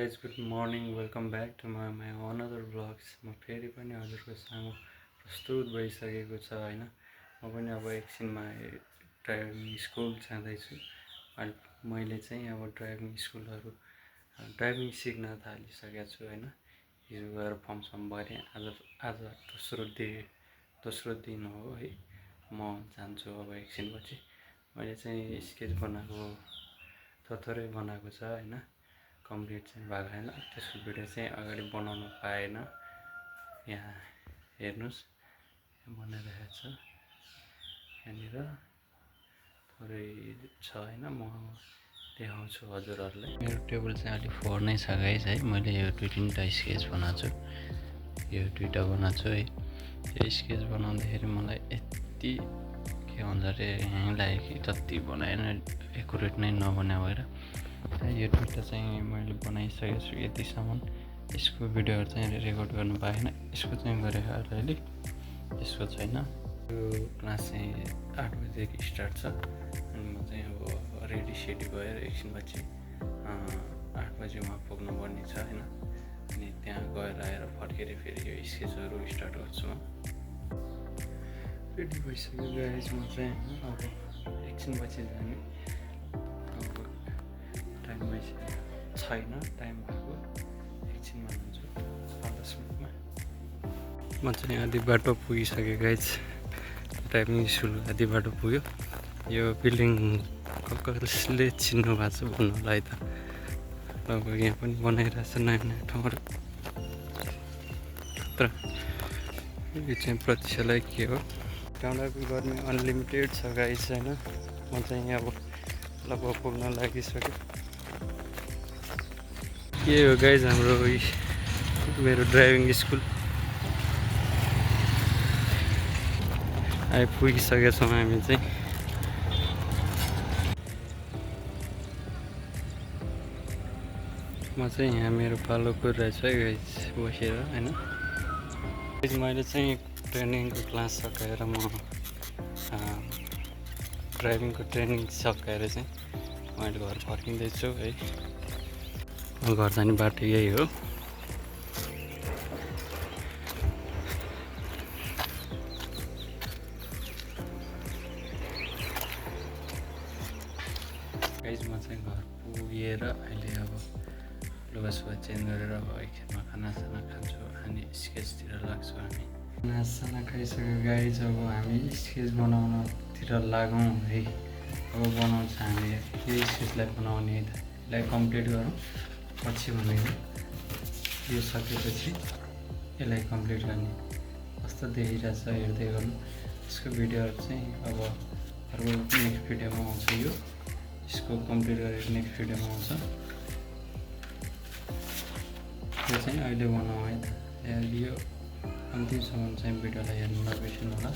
guys, good morning. Welcome back to my another vlogs. म फेरि पनि हजुरको सामु प्रस्तुत भइसकेको छ हैन। म पनि अब एकछिनमा ड्राइभिङ स्कुल जाँदैछु। अनि मैले चाहिँ अब ड्राइभिङ सिक्न थालिसकेको छु हैन। हिजो गएर फर्म भरेँ। आज दोस्रो दिन हो है। म जान्छु अब एकछिनपछि। मैले चाहिँ स्केच बनाएको थोरै बनाएको छ हैन। कम्प्लिट चाहिँ भएको छैन। त्यसको भिडियो चाहिँ अगाडि बनाउन पाएन। यहाँ हेर्नुस्, बनाइरहेको छ। यहाँनिर थोरै छ हैन। म देखाउँछु हजुरहरूलाई। मेरो टेबल चाहिँ अलि फोहोर नै छ गाइस है। मैले यो दुईटा स्केच बनाएको छु। यो दुईटा बनाएको छु है। यो स्केच बनाउँदाखेरि मलाई यति के भन्छ अरे यहीँ लाग्यो कि जति बनाएन एकुरेट नै नबनाए भएर यो दुईटा चाहिँ मैले बनाइसकेको छु यतिसम्म। यसको भिडियोहरू चाहिँ रेकर्ड गर्नु पाएन। यसको चाहिँ गरेको अहिले, यसको छैन। यो क्लास चाहिँ 8 बजेदेखि स्टार्ट छ। अनि म चाहिँ अब रेडी सेडी भएर एकछिनपछि 8 बजी वहाँ पुग्नुपर्ने छ हैन। अनि त्यहाँ गएर आएर फर्केर फेरि यो स्केचहरू स्टार्ट गर्छु म। रेडी भइसक्यो गाइस। म चाहिँ अब एकछिनपछि जाने। टाइम छैन, टाइम भएको एकछिनमा जान्छु 5-10 मिनटमा। म चाहिँ आधी बाटो पुगिसकेँ गाइस। ड्राइभिङ स्कुल आधी बाटो पुग्यो। यो बिल्डिङ कसले चिन्नु भएको छ भन्नुलाई त लगभग यहाँ पनि बनाइरहेको छ नयाँ नयाँ ठाउँहरू। तर यो चाहिँ प्रतीक्षालाई के हो, डाउनलोड गर्ने अनलिमिटेड छ गाइस होइन। म चाहिँ अब लगभग पुग्न लागिसक्यो। के हो गाइस हाम्रो मेरो ड्राइभिङ स्कुल आइपुगिसकेका छौँ हामी चाहिँ। म चाहिँ यहाँ मेरो पालो कुरिरहेछु है गाइस बसेर होइन। मैले चाहिँ ट्रेनिङको क्लास सकाएर म ड्राइभिङको ट्रेनिङ सकाएर चाहिँ मैले घर फर्किँदैछु है। घर जाने बाटो यही हो। गाइस म चाहिँ घर पुगेर अहिले अब लुगासुगा चेन्ज गरेर अब एकछिनमा खानासाना खान्छु अनि स्केचतिर लाग्छु हामी। खानासाना खाइसक्यो गाइस। अब हामी स्केच बनाउनतिर लागौँ है। अब बनाउँछ हामी यो स्केचलाई बनाउने यसलाई कम्प्लिट गरौँ पछि भनेको। यो सकेपछि यसलाई कम्प्लिट गर्ने कस्तो देखिरहेछ हेर्दै गर्नु। यसको भिडियोहरू चाहिँ अब अर्को नेक्स्ट भिडियोमा आउँछ। यसको कम्प्लिट गरेर नेक्स्ट भिडियोमा आउँछ। यो चाहिँ अहिले बनाऊ है त। यो अन्तिमसम्म चाहिँ भिडियोलाई हेर्नु नबिर्सनु होला।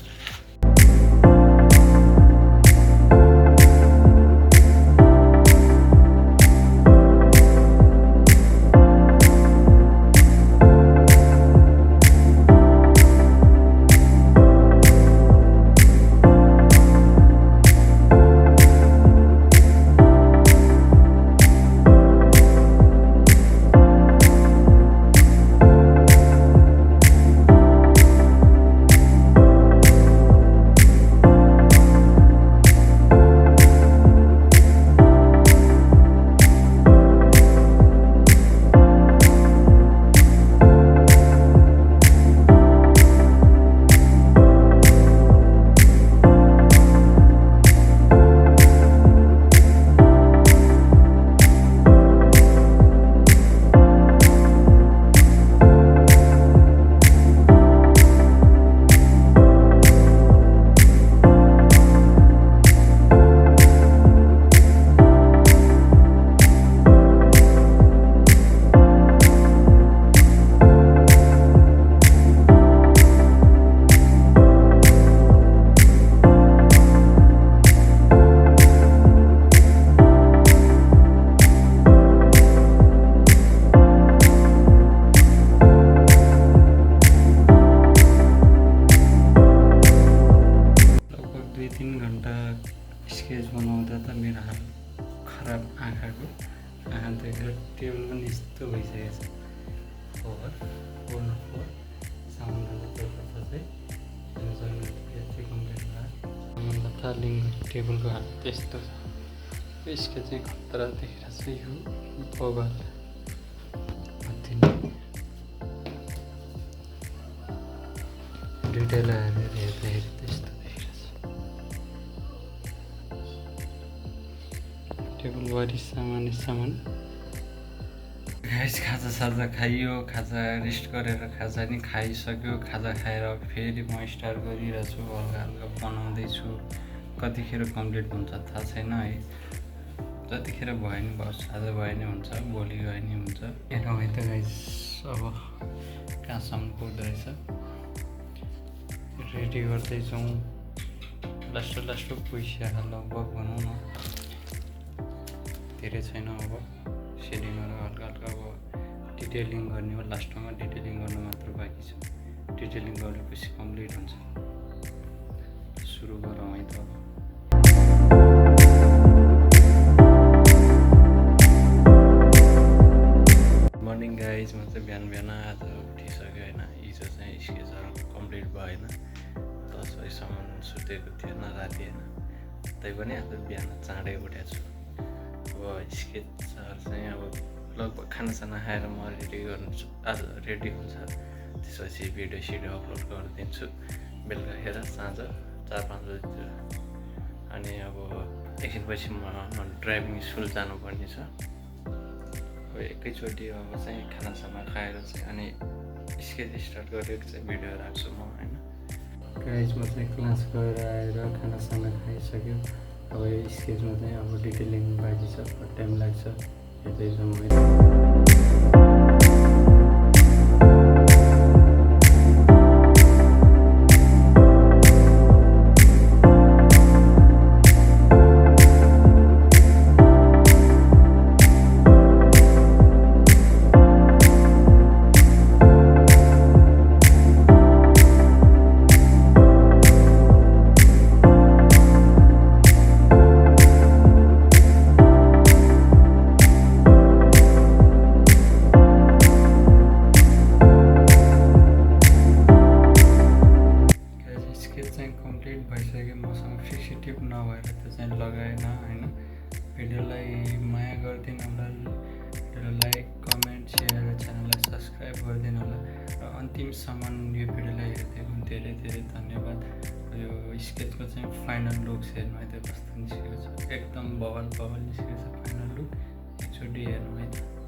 स्केच बनाउँदा त मेरो हात खराब आँखाको आँखा देखेर टेबल पनि यस्तो भइसकेको छ। 4 न 4 सामानहरू चाहिँ हेर्न सक्नुहुन्छ। यो चाहिँ कम्प्लिट भयो। सामानलाई तालिङ टेबलको हालत त्यस्तो छ। यसको चाहिँ खतरा देखिरहेको छ। यो बगल अति नै डिटेल हेरेर हेर्दाखेरि त्यस्तो देखिरहेको छ। टेबलभरि सामान गाइस खाजा खाइयो। खाजा रेस्ट गरेर खाजा नि खाइसक्यो। खाजा खाएर फेरि म स्टार्ट गरिरहेको छु। हल्का बनाउँदैछु। कतिखेर कम्प्लिट हुन्छ थाहा छैन है। जतिखेर भयो नि बस आज भयो नि हुन्छ, भोलि गयो नि हुन्छ। हेरौँ है त गाइस अब कहाँसम्म पुग्दो रहेछ। रेडी गर्दैछौँ। लास्ट पैसा लगभग भनौँ न धेरै छैन। अब सेडिङहरू हल्का अब डिटेलिङ गर्ने हो। लास्टमा डिटेलिङ गर्नु मात्र बाँकी छ। डिटेलिङ गरेपछि कम्प्लिट हुन्छ। सुरु गरौँ है त अब। मर्निङ गाइज, म चाहिँ बिहान आज उठिसक्यो होइन। हिजो चाहिँ स्केचहरू कम्प्लिट भएन। 10 बजीसम्म सुतेको थिएन राति होइन। तैपनि आज बिहान चाँडै उठेको छु। अब स्केचहरू चाहिँ अब लगभग खानासाना खाएर म रेडी गर्नु आज रेडी हुन्छ। त्यसपछि भिडियो अपलोड गरिदिन्छु बेलुकाखेर साँझ 4-5 बजीतिर। अनि अब एकछिनपछि म ड्राइभिङ स्कुल जानुपर्ने छ। अब एकैचोटि अब चाहिँ खानासाना खाएर चाहिँ अनि स्केच स्टार्ट गरेर चाहिँ भिडियो राख्छु म होइन। गाइजमा चाहिँ क्लास गएर आएर खानासाना खाइसक्यो। अब यो स्केचमा चाहिँ अब डिटेलिङ बाँकी छ। टाइम लाग्छ। हेर्दैछौँ है। कम्प्लिट भइसक्यो। मसँग फिक्सेटिभ नभएर त्यो चाहिँ लगाएन होइन। भिडियोलाई माया गरिदिनु होला। भिडियोलाई लाइक, कमेन्ट, सेयर र च्यानललाई सब्सक्राइब गरिदिनु होला। र अन्तिमसम्म यो भिडियोलाई हेरिदिएको धेरै धन्यवाद। यो स्केचको चाहिँ फाइनल लुक हेर्नु है त कस्तो निस्केको छ। एकदम बवाल निस्केको छ फाइनल लुक। एकचोटि हेर्नु है त।